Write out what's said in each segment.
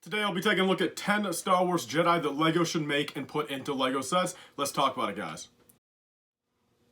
Today I'll be taking a look at 10 Star Wars Jedi that LEGO should make and put into LEGO sets. Let's talk about it, guys.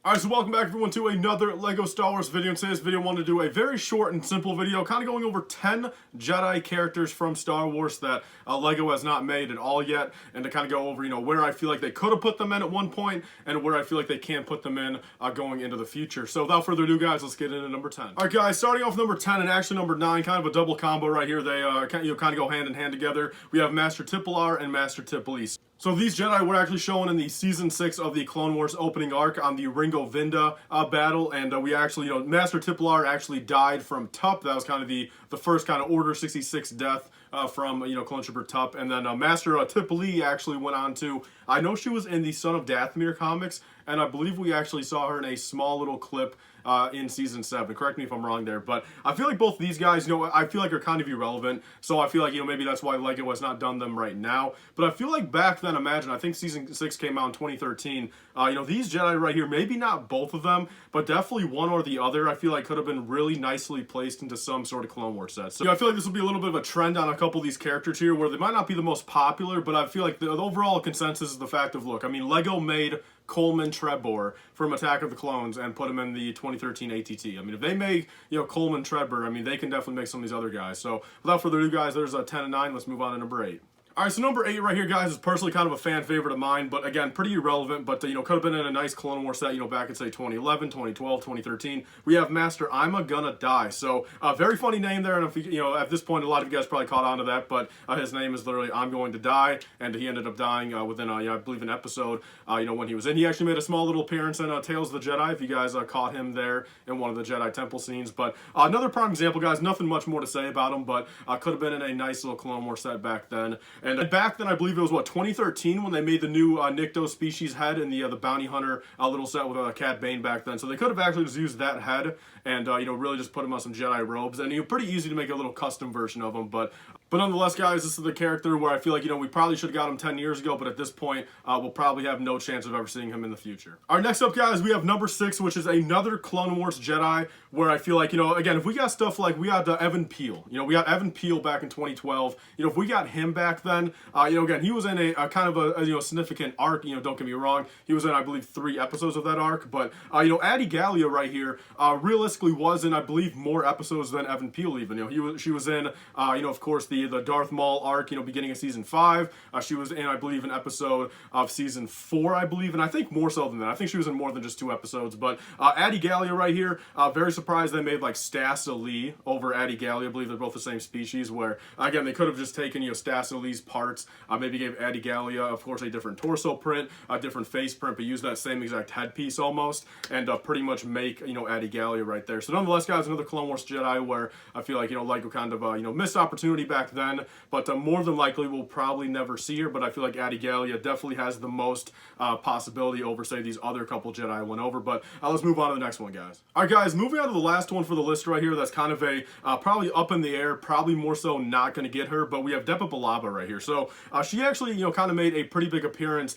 Alright, so welcome back everyone to another LEGO Star Wars video. In today's video I wanted to do a very short and simple video, kind of going over 10 Jedi characters from Star Wars that LEGO has not made at all yet, and to kind of go over, where I feel like they could have put them in at one point, and where I feel like they can put them in going into the future. So without further ado, guys, let's get into number 10. Alright guys, starting off number 10 and actually number 9, kind of a double combo right here. They kind of go hand in hand together. We have Master Tiplar and Master Tiplis. So these Jedi were actually shown in the Season 6 of the Clone Wars opening arc on the Ringo Vinda battle, and we actually, Master Tiplar actually died from Tup. That was kind of the first kind of Order 66 death from, Clone Trooper Tup, and then Master Tipali actually went on to, I know she was in the Son of Dathomir comics, and I believe we actually saw her in a small little clip in Season 7. Correct me if I'm wrong there, but I feel like both these guys, I feel like are kind of irrelevant, so I feel like, maybe that's why LEGO has not done them right now, but I feel like back then, imagine, I think Season 6 came out in 2013, these Jedi right here, maybe not both of them, but definitely one or the other, I feel like could have been really nicely placed into some sort of Clone Wars set. So I feel like this will be a little bit of a trend on a couple of these characters here, where they might not be the most popular, but I feel like the overall consensus is the fact of, look, I mean, LEGO made Coleman Trebor from Attack of the Clones and put him in the 2013 ATT. I mean, if they make, Coleman Trebor, I mean, they can definitely make some of these other guys. So without further ado, guys, there's a 10 and 9. Let's move on to number 8. Alright, so number 8 right here, guys, is personally kind of a fan favorite of mine, but again, pretty irrelevant, but, could have been in a nice Clone Wars set, back in, say, 2011, 2012, 2013. We have Master I'm-A Gonna Die. So, very funny name there, and if at this point, a lot of you guys probably caught on to that, but his name is literally I'm Going to Die, and he ended up dying within, I believe, an episode, when he was in. He actually made a small little appearance in Tales of the Jedi, if you guys caught him there in one of the Jedi Temple scenes, but another prime example, guys, nothing much more to say about him, but could have been in a nice little Clone Wars set back then, and back then, I believe it was, 2013 when they made the new Nikto species head in the Bounty Hunter little set with Cad Bane back then. So they could have actually just used that head and, really just put him on some Jedi robes. And, pretty easy to make a little custom version of him. But nonetheless, guys, this is the character where I feel like, we probably should have got him 10 years ago. But at this point, we'll probably have no chance of ever seeing him in the future. All right, next up, guys, we have number 6, which is another Clone Wars Jedi where I feel like, again, if we got stuff like, we got Evan Peel. We got Evan Peel back in 2012. If we got him back then, again, he was in a kind of a significant arc. Don't get me wrong, he was in, I believe, 3 episodes of that arc. But Addie Gallia right here realistically was in, I believe, more episodes than Evan Peel even. She was in, of course, the Darth Maul arc, beginning of season 5. She was in, I believe, an episode of season 4, I believe, and I think more so than that. I think she was in more than just 2 episodes. But Addie Gallia right here, very surprised they made like Stassa Lee over Addie Gallia. I believe they're both the same species. Where again, they could have just taken Stassa Lee's parts, maybe gave Addie Gallia, of course, a different torso print, a different face print, but use that same exact headpiece almost, and pretty much make, Addie Gallia right there. So nonetheless, guys, another Clone Wars Jedi where I feel like, LEGO kind of, missed opportunity back then, but more than likely we'll probably never see her, but I feel like Addie Gallia definitely has the most possibility over, say, these other couple Jedi I went over, but let's move on to the next one, guys. Alright, guys, moving on to the last one for the list right here, that's kind of a, probably up in the air, probably more so not going to get her, but we have Depa Billaba right here. So, she actually, kind of made a pretty big appearance,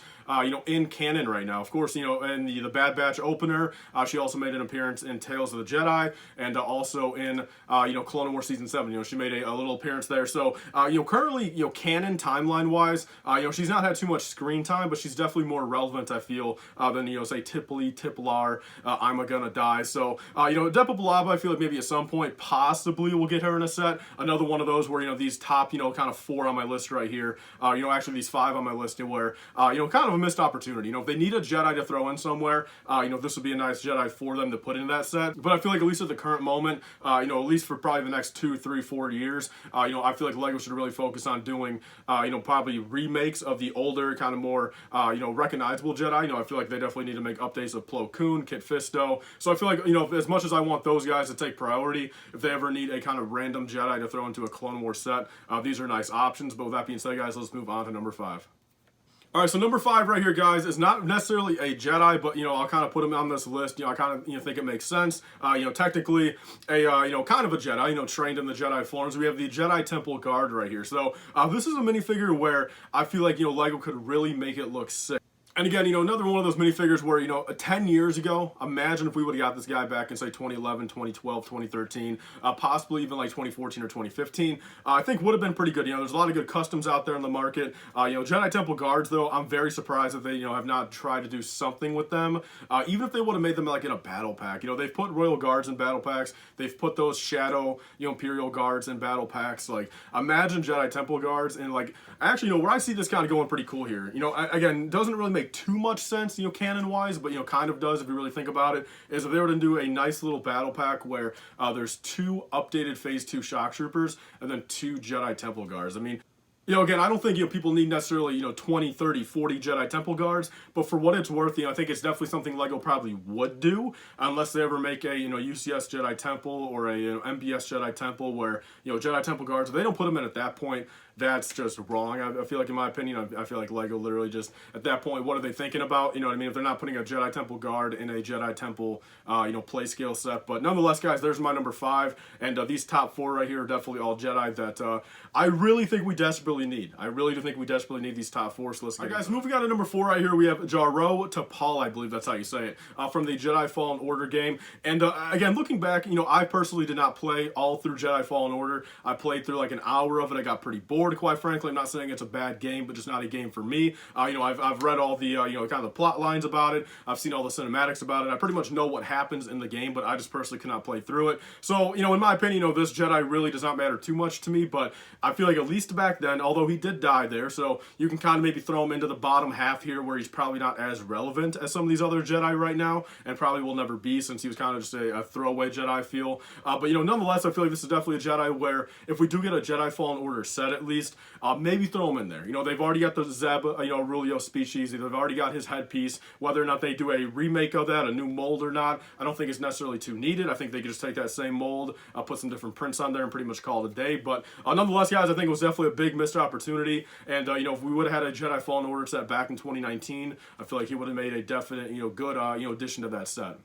in canon right now. Of course, in the Bad Batch opener, she also made an appearance in Tales of the Jedi, and also in, Clone Wars Season 7. She made a little appearance there. So, currently, canon timeline-wise, she's not had too much screen time, but she's definitely more relevant, I feel, than, say, Tipli, Tiplar, I'm-A Gonna Die. So, Depa Billaba, I feel like maybe at some point, possibly we'll get her in a set. Another one of those where, these top, kind of 4 on my list right here, actually these 5 on my list where, kind of a missed opportunity. If they need a Jedi to throw in somewhere, this would be a nice Jedi for them to put in that set. But I feel like at least at the current moment, at least for probably the next 2, 3, 4 years, I feel like LEGO should really focus on doing, probably remakes of the older, kind of more, recognizable Jedi. I feel like they definitely need to make updates of Plo Koon, Kit Fisto. So I feel like, as much as I want those guys to take priority, if they ever need a kind of random Jedi to throw into a Clone Wars set, these are nice options. But with that being said, guys, let's move on to number 5. All right, so number 5 right here, guys, is not necessarily a Jedi, but, I'll kind of put him on this list. I kind of, think it makes sense. Technically a, kind of a Jedi, trained in the Jedi Fallen Order. We have the Jedi Temple Guard right here. So this is a minifigure where I feel like, LEGO could really make it look sick. And again, you know, another one of those minifigures where, you know, 10 years ago, imagine if we would have got this guy back in, say, 2011, 2012, 2013, possibly even like 2014 or 2015, I think would have been pretty good. You know, there's a lot of good customs out there in the market. You know, Jedi Temple Guards, though, I'm very surprised that they, you know, have not tried to do something with them. Even if they would have made them like in a battle pack. You know, they've put Royal Guards in battle packs. They've put those Shadow, you know, Imperial Guards in battle packs. Like, imagine Jedi Temple Guards. And like, actually, you know, where I see this kind of going pretty cool here, you know, again, doesn't really make too much sense, you know, canon-wise, but, you know, kind of does if you really think about it, is if they were to do a nice little battle pack where there's 2 updated Phase 2 Shock Troopers and then 2 Jedi Temple Guards. I mean, you know, again, I don't think, you know, people need necessarily, you know, 20, 30, 40 Jedi Temple Guards, but for what it's worth, you know, I think it's definitely something LEGO probably would do, unless they ever make a, you know, UCS Jedi Temple or a, you know, MBS Jedi Temple where, you know, Jedi Temple Guards, if they don't put them in at that point, that's just wrong. I feel like, in my opinion, I feel like LEGO literally just, at that point, what are they thinking about? You know what I mean? If they're not putting a Jedi Temple Guard in a Jedi Temple, you know, play scale set. But nonetheless, guys, there's my number 5. And these top 4 right here are definitely all Jedi that I really think we desperately need. I really do think we desperately need these top 4. So let's get guys, moving on to number 4 right here, we have Jaro Tapal, I believe that's how you say it, from the Jedi Fallen Order game. And again, looking back, you know, I personally did not play all through Jedi Fallen Order. I played through like an hour of it. I got pretty bored, quite frankly. I'm not saying it's a bad game, but just not a game for me. You know, I've read all the, you know, kind of the plot lines about it. I've seen all the cinematics about it. I pretty much know what happens in the game, but I just personally cannot play through it. So, you know, in my opinion, you know, this Jedi really does not matter too much to me, but I feel like at least back then, although he did die there, so you can kind of maybe throw him into the bottom half here where he's probably not as relevant as some of these other Jedi right now, and probably will never be since he was kind of just a throwaway Jedi, I feel. But, you know, nonetheless, I feel like this is definitely a Jedi where if we do get a Jedi Fallen Order set at least, maybe throw him in there. You know, they've already got the Zeb, you know, Aurelio species. They've already got his headpiece. Whether or not they do a remake of that, a new mold or not, I don't think it's necessarily too needed. I think they could just take that same mold, put some different prints on there, and pretty much call it a day. But nonetheless, guys, I think it was definitely a big missed opportunity. And, you know, if we would have had a Jedi Fallen Order set back in 2019, I feel like he would have made a definite, you know, good, you know, addition to that set.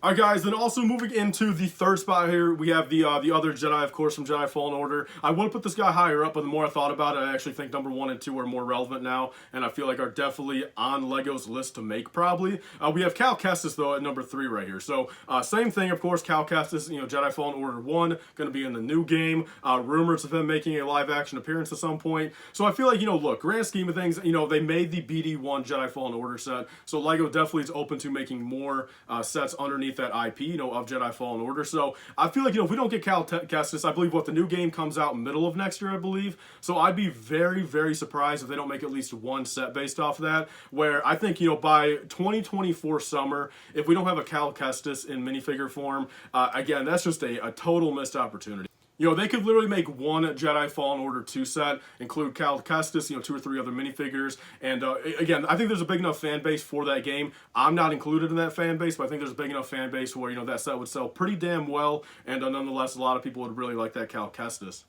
Alright guys, then also moving into the third spot here, we have the other Jedi, of course, from Jedi Fallen Order. I would put this guy higher up, but the more I thought about it, I actually think number 1 and 2 are more relevant now, and I feel like are definitely on LEGO's list to make, probably. We have Cal Kestis, though, at number 3 right here. So, same thing, of course, Cal Kestis, you know, Jedi Fallen Order 1, going to be in the new game. Rumors of him making a live-action appearance at some point. So I feel like, you know, look, grand scheme of things, you know, they made the BD1 Jedi Fallen Order set, so LEGO definitely is open to making more sets underneath that IP, you know, of Jedi Fallen Order. So I feel like, you know, if we don't get Cal Kestis, I believe what the new game comes out middle of next year, I believe. So I'd be very, very surprised if they don't make at least one set based off of that. Where I think, you know, by 2024 summer, if we don't have a Cal Kestis in minifigure form, again, that's just a total missed opportunity. You know, they could literally make one Jedi Fallen Order 2 set, include Cal Kestis, you know, 2 or 3 other minifigures, and again, I think there's a big enough fan base for that game. I'm not included in that fan base, but I think there's a big enough fan base where, you know, that set would sell pretty damn well, and nonetheless, a lot of people would really like that Cal Kestis.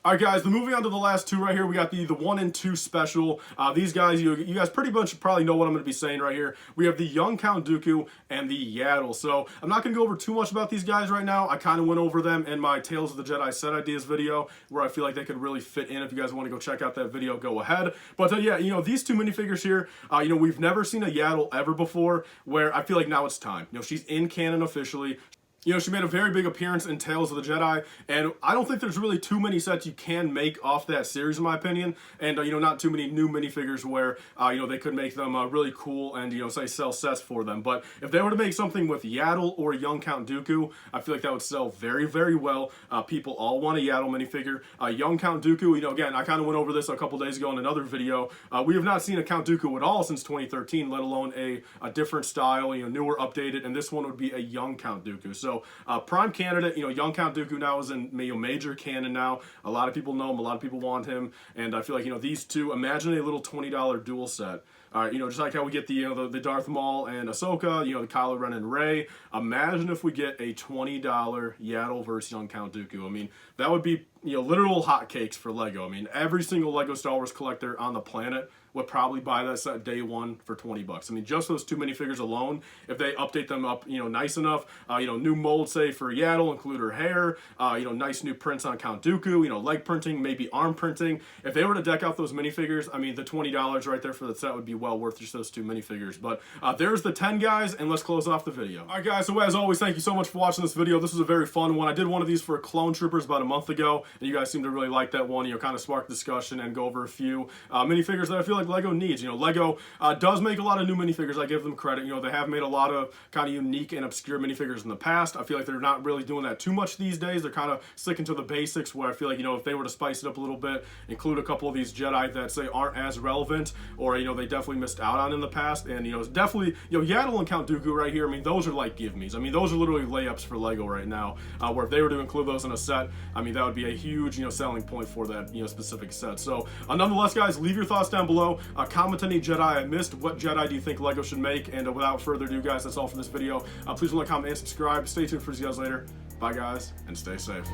Alright guys, then moving on to the last 2 right here, we got the 1 and 2 special. These guys, you guys pretty much probably know what I'm going to be saying right here. We have the young Count Dooku and the Yaddle. So I'm not going to go over too much about these guys right now. I kind of went over them in my Tales of the Jedi set ideas video, where I feel like they could really fit in. If you guys want to go check out that video, go ahead. But yeah, you know, these 2 minifigures here, you know, we've never seen a Yaddle ever before, where I feel like now it's time. You know, she's in canon officially. You know, she made a very big appearance in Tales of the Jedi, and I don't think there's really too many sets you can make off that series, in my opinion, and, you know, not too many new minifigures where, you know, they could make them really cool and, you know, say, sell sets for them. But if they were to make something with Yaddle or young Count Dooku, I feel like that would sell very, very well. People all want a Yaddle minifigure. Young Count Dooku, you know, again, I kind of went over this a couple days ago in another video. We have not seen a Count Dooku at all since 2013, let alone a different style, you know, newer, updated, and this one would be a young Count Dooku. So, prime candidate, you know, young Count Dooku now is in, you know, major canon now. A lot of people know him, a lot of people want him, and I feel like, you know, these 2, imagine a little $20 dual set. You know, just like how we get the, you know, the Darth Maul and Ahsoka, you know, the Kylo Ren and Rey. Imagine if we get a $20 Yaddle versus young Count Dooku. I mean, that would be literal hotcakes for Lego. I mean, every single Lego Star Wars collector on the planet would probably buy that set day one for 20 bucks. I mean, just those 2 minifigures alone, if they update them up, nice enough, new mold, say, for Yaddle, include her hair, nice new prints on Count Dooku, leg printing, maybe arm printing. If they were to deck out those minifigures, I mean, the $20 right there for the set would be well worth just those 2 minifigures. But there's the 10, guys, and let's close off the video. All right, guys, so as always, thank you so much for watching this video. This was a very fun one. I did one of these for Clone Troopers about a month ago, and you guys seem to really like that one, kind of spark discussion and go over a few minifigures that I feel like Lego needs. Lego does make a lot of new minifigures. I give them credit. They have made a lot of kind of unique and obscure minifigures in the past. I feel like they're not really doing that too much these days. They're kind of sticking to the basics, where I feel like, if they were to spice it up a little bit, include a couple of these Jedi that, say, aren't as relevant, or, they definitely missed out on in the past. And, definitely, Yaddle and Count Dooku right here, I mean, those are like give-me's. I mean, those are literally layups for Lego right now, where if they were to include those in a set, I mean, that would be a huge, selling point for that, specific set. So, nonetheless, guys, leave your thoughts down below. Comment any Jedi I missed. What Jedi do you think Lego should make? And without further ado, guys, that's all for this video. Please like, comment, and subscribe. Stay tuned for these guys later. Bye, guys, and stay safe.